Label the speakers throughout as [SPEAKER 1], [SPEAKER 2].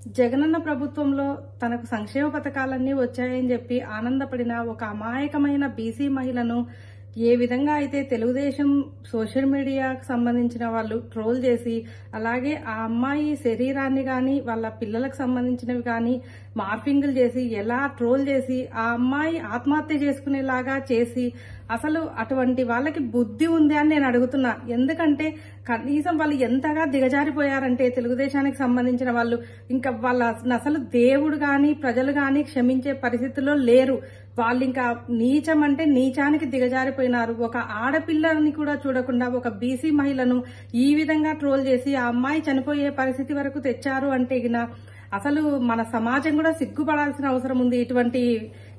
[SPEAKER 1] జగనన్న ప్రభుత్వంలో తనకు సంక్షేమ పథకాలన్నీ వచ్చాయని చెప్పి ఆనందపడిన ఒక అమాయకమైన బీసీ మహిళను ఏ విధంగా అయితే తెలుగుదేశం సోషల్ మీడియాకు సంబంధించిన వాళ్ళు ట్రోల్ చేసి, అలాగే ఆ అమ్మాయి శరీరాన్ని గాని వాళ్ళ పిల్లలకు సంబంధించినవి కానీ మార్ఫింగ్లు చేసి ఎలా ట్రోల్ చేసి ఆ అమ్మాయి ఆత్మహత్య చేసుకునేలాగా చేసి, అసలు అటువంటి వాళ్ళకి బుద్ధి ఉంది అని నేను అడుగుతున్నా. ఎందుకంటే కనీసం వాళ్ళు ఎంతగా దిగజారిపోయారంటే తెలుగుదేశానికి సంబంధించిన వాళ్ళు ఇంకా వాళ్ళ అసలు దేవుడు గాని ప్రజలు గాని క్షమించే పరిస్థితుల్లో లేరు. వాళ్ళు ఇంకా నీచం అంటే నీచానికి దిగజారిపోయినారు. ఒక ఆడపిల్లని కూడా చూడకుండా ఒక బీసీ మహిళను ఈ విధంగా ట్రోల్ చేసి ఆ అమ్మాయి చనిపోయే పరిస్థితి వరకు తెచ్చారు అంటే అసలు మన సమాజం కూడా సిగ్గుపడాల్సిన అవసరం ఉంది. ఇటువంటి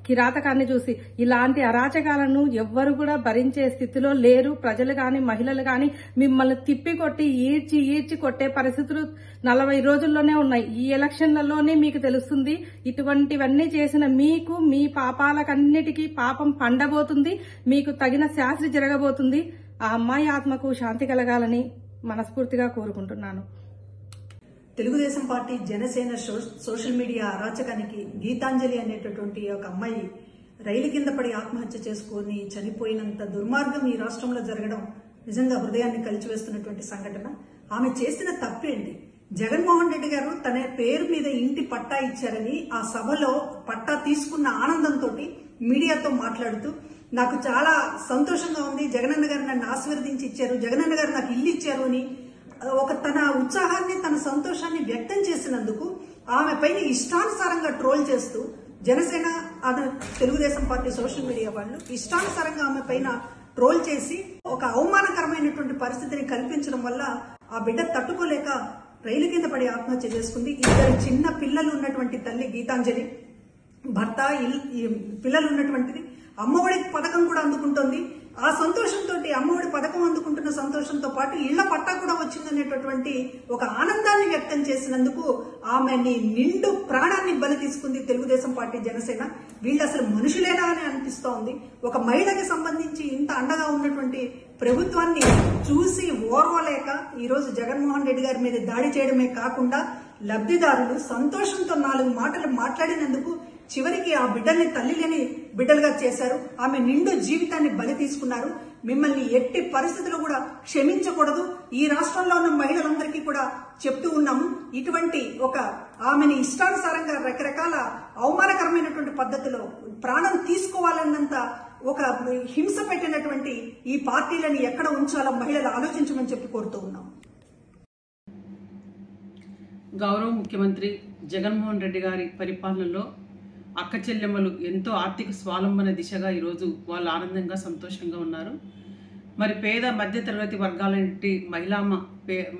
[SPEAKER 1] కిరాతకాన్ని చూసి ఇలాంటి అరాచకాలను ఎవ్వరు కూడా భరించే స్థితిలో లేరు. ప్రజలు గాని మహిళలు గాని మిమ్మల్ని తిప్పికొట్టి ఈడ్చి కొట్టే పరిస్థితులు 40 రోజుల్లోనే ఉన్నాయి. ఈ ఎలక్షన్లలోనే మీకు తెలుస్తుంది. ఇటువంటివన్నీ చేసిన మీకు మీ పాపాలకన్నిటికీ పాపం పండబోతుంది. మీకు తగిన శాస్త్రి జరగబోతుంది. ఆ అమ్మాయి ఆత్మకు శాంతి కలగాలని మనస్ఫూర్తిగా కోరుకుంటున్నాను.
[SPEAKER 2] Telugu Desam party Janasena social media అరాచకానికి గీతాంజలి అనేటటువంటి ఒక అమ్మాయి రైలు కింద పడి ఆత్మహత్య చేసుకుని చనిపోయినంత దుర్మార్గం ఈ రాష్ట్రంలో జరగడం నిజంగా హృదయాన్ని కలిచివేస్తున్నటువంటి సంఘటన. ఆమె చేసిన తప్పేంటి? జగన్మోహన్ రెడ్డి గారు తన పేరు మీద ఇంటి పట్టా ఇచ్చారని ఆ సభలో పట్టా తీసుకున్న ఆనందంతో మీడియాతో మాట్లాడుతూ నాకు చాలా సంతోషంగా ఉంది, జగనన్న గారు నన్ను ఆశీర్వదించి ఇచ్చారు, జగనన్న గారు నాకు ఇల్లు ఇచ్చారు అని ఒక తన ఉత్సాహాన్ని తన సంతోషాన్ని వ్యక్తం చేసినందుకు ఆమె పైన ఇష్టానుసారంగా ట్రోల్ చేస్తూ Janasena Telugu Desam party social media వాళ్ళు ఇష్టానుసారంగా ఆమె పైన ట్రోల్ చేసి ఒక అవమానకరమైనటువంటి పరిస్థితిని కల్పించడం వల్ల ఆ బిడ్డ తట్టుకోలేక రైలు కింద పడి ఆత్మహత్య చేసుకుంది. 2 చిన్న పిల్లలు ఉన్నటువంటి తల్లి గీతాంజలి, భర్త పిల్లలు ఉన్నటువంటిది. అమ్మఒడి పథకం కూడా అందుకుంటోంది. ఆ సంతోషంతో అమ్మఒడి పథకం అందుకుంటున్న సంతోషంతో పాటు ఇళ్ల పట్టా కూడా వచ్చిందనేటటువంటి ఒక ఆనందాన్ని వ్యక్తం చేసినందుకు ఆమెని నిండు ప్రాణాన్ని బలి తీసుకుంది తెలుగుదేశం పార్టీ జనసేన. వీళ్ళు అసలు మనుషులేనా అని అనిపిస్తోంది. ఒక మహిళకి సంబంధించి ఇంత అండగా ఉన్నటువంటి ప్రభుత్వాన్ని చూసి ఓర్వలేక ఈరోజు జగన్మోహన్ రెడ్డి గారి మీద దాడి చేయడమే కాకుండా లబ్ధిదారులు సంతోషంతో 4 మాటలు మాట్లాడినందుకు చివరికి ఆ బిడ్డల్ని తల్లి లేని బిడ్డలుగా చేశారు. ఆమె నిండు జీవితాన్ని బలి తీసుకున్నారు. మిమ్మల్ని ఎట్టి పరిస్థితుల్లో కూడా క్షమించకూడదు. ఈ రాష్ట్రంలో ఉన్న మహిళలందరికీ కూడా చెప్తూ ఉన్నాము. ఇటువంటి ఒక ఆమెని ఇష్టానుసారంగా రకరకాల అవమానకరమైనటువంటి పద్ధతిలో ప్రాణం తీసుకోవాలన్నంత ఒక హింస పెట్టినటువంటి ఈ పార్టీలను ఎక్కడ ఉంచాలో మహిళలు ఆలోచించమని చెప్పి కోరుతూ ఉన్నాం.
[SPEAKER 3] గౌరవ ముఖ్యమంత్రి జగన్మోహన్ రెడ్డి గారి పరిపాలనలో అక్క చెల్లెమ్మలు ఎంతో ఆర్థిక స్వావలంబన దిశగా ఈరోజు వాళ్ళు ఆనందంగా సంతోషంగా ఉన్నారు. మరి పేద మధ్యతరగతి వర్గాలంటి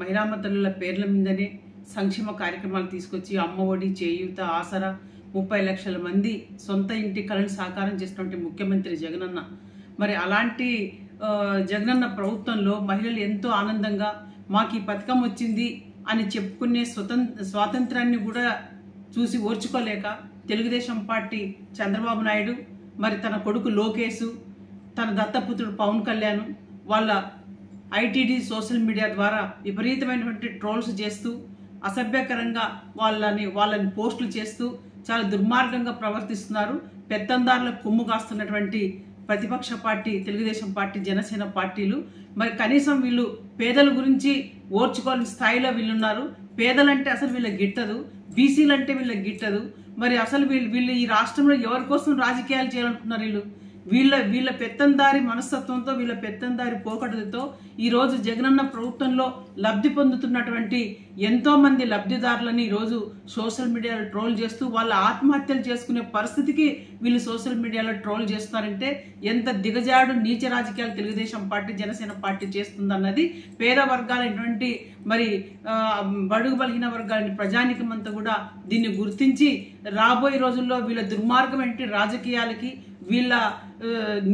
[SPEAKER 3] మహిళామ తల్లుల పేర్ల మీదనే సంక్షేమ కార్యక్రమాలు తీసుకొచ్చి అమ్మఒడి, చేయూత, ఆసరా 30 లక్షల మంది సొంత ఇంటి కలను సాకారం చేసినటువంటి ముఖ్యమంత్రి జగనన్న. మరి అలాంటి జగనన్న ప్రభుత్వంలో మహిళలు ఎంతో ఆనందంగా మాకు ఈ పథకం వచ్చింది అని చెప్పుకునే స్వాతంత్రాన్ని కూడా చూసి ఓర్చుకోలేక తెలుగుదేశం పార్టీ చంద్రబాబు నాయుడు, మరి తన కొడుకు లోకేష్, తన దత్తపుత్రుడు పవన్ కళ్యాణ్ వాళ్ళ ఐటీడీ సోషల్ మీడియా ద్వారా విపరీతమైనటువంటి ట్రోల్స్ చేస్తూ అసభ్యకరంగా వాళ్ళని పోస్టులు చేస్తూ చాలా దుర్మార్గంగా ప్రవర్తిస్తున్నారు. పెత్తందారులకు కొమ్ము కాస్తున్నటువంటి ప్రతిపక్ష పార్టీ తెలుగుదేశం పార్టీ జనసేన పార్టీలు. మరి కనీసం వీళ్ళు పేదల గురించి ఓర్చుకోని స్థాయిలో వీళ్ళున్నారు. పేదలంటే అసలు వీళ్ళకి గిట్టదు, బీసీలంటే వీళ్ళకి గిట్టదు. మరి అసలు వీళ్ళు ఈ రాష్ట్రంలో ఎవరి కోసం రాజకీయాలు చేయాలనుకున్నారు? వీళ్ళ పెత్తందారి మనస్తత్వంతో, వీళ్ళ పెత్తందారి పోకడలతో ఈరోజు జగనన్న ప్రభుత్వంలో లబ్ధి పొందుతున్నటువంటి ఎంతో మంది లబ్ధిదారులని ఈరోజు సోషల్ మీడియాలో ట్రోల్ చేస్తూ వాళ్ళ ఆత్మహత్యలు చేసుకునే పరిస్థితికి వీళ్ళు సోషల్ మీడియాలో ట్రోల్ చేస్తున్నారంటే ఎంత దిగజాడు నీచ రాజకీయాలు తెలుగుదేశం పార్టీ జనసేన పార్టీ చేస్తుందన్నది పేద వర్గాలైనటువంటి మరి బడుగు బలహీన వర్గాలని ప్రజానికం అంతా కూడా దీన్ని గుర్తించి రాబోయే రోజుల్లో వీళ్ళ దుర్మార్గమైన రాజకీయాలకి, వీళ్ళ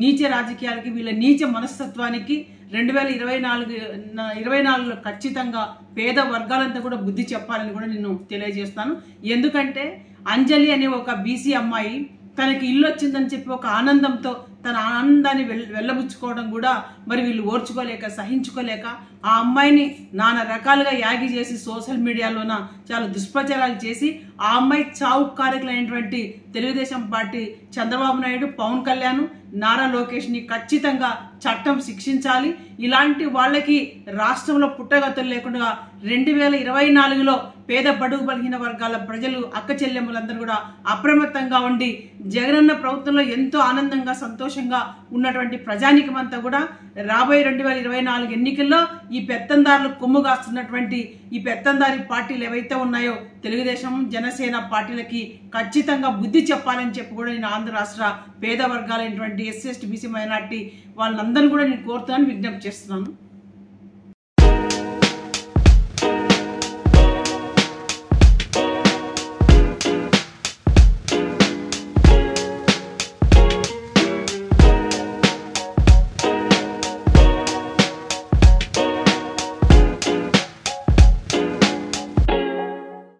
[SPEAKER 3] నీచ రాజకీయాలకి, వీళ్ళ నీచ మనస్తత్వానికి 2024లో ఖచ్చితంగా పేద వర్గాలంతా కూడా బుద్ధి చెప్పాలని కూడా నేను తెలియజేస్తాను. ఎందుకంటే అంజలి అనే ఒక బీసీ అమ్మాయి తనకి ఇల్లు వచ్చిందని చెప్పి ఒక ఆనందంతో తన ఆనందాన్ని వెళ్ళబుచ్చుకోవడం కూడా మరి వీళ్ళు ఓర్చుకోలేక సహించుకోలేక ఆ అమ్మాయిని నానా రకాలుగా యాగి చేసి సోషల్ మీడియాలోన చాలా దుష్ప్రచారాలు చేసి ఆ అమ్మాయి చావు కారకులైనటువంటి తెలుగుదేశం పార్టీ చంద్రబాబు నాయుడు, పవన్ కళ్యాణ్, నారా లోకేష్ని ఖచ్చితంగా చట్టం శిక్షించాలి. ఇలాంటి వాళ్ళకి రాష్ట్రంలో పుట్టగతులు లేకుండా 2024లో పేద బడుగు బలహీన వర్గాల ప్రజలు అక్క చెల్లెమ్మలందరూ కూడా అప్రమత్తంగా ఉండి జగనన్న ప్రభుత్వంలో ఎంతో ఆనందంగా సంతోషంగా ఉన్నటువంటి ప్రజానికమంతా కూడా రాబోయే 2024 ఎన్నికల్లో ఈ పెత్తందారులు కొమ్ముగాస్తున్నటువంటి ఈ పెత్తందారి పార్టీలు ఏవైతే ఉన్నాయో తెలుగుదేశం, జనసేన పార్టీలకి ఖచ్చితంగా బుద్ధి చెప్పాలని చెప్పి కూడా నేను ఆంధ్ర రాష్ట్ర పేద వర్గాలైనటువంటి ఎస్సీ, ఎస్టీ, బీసీ, మైనార్టీ వాళ్ళందరూ కూడా నేను కోరుతానని విజ్ఞప్తి చేస్తున్నాను.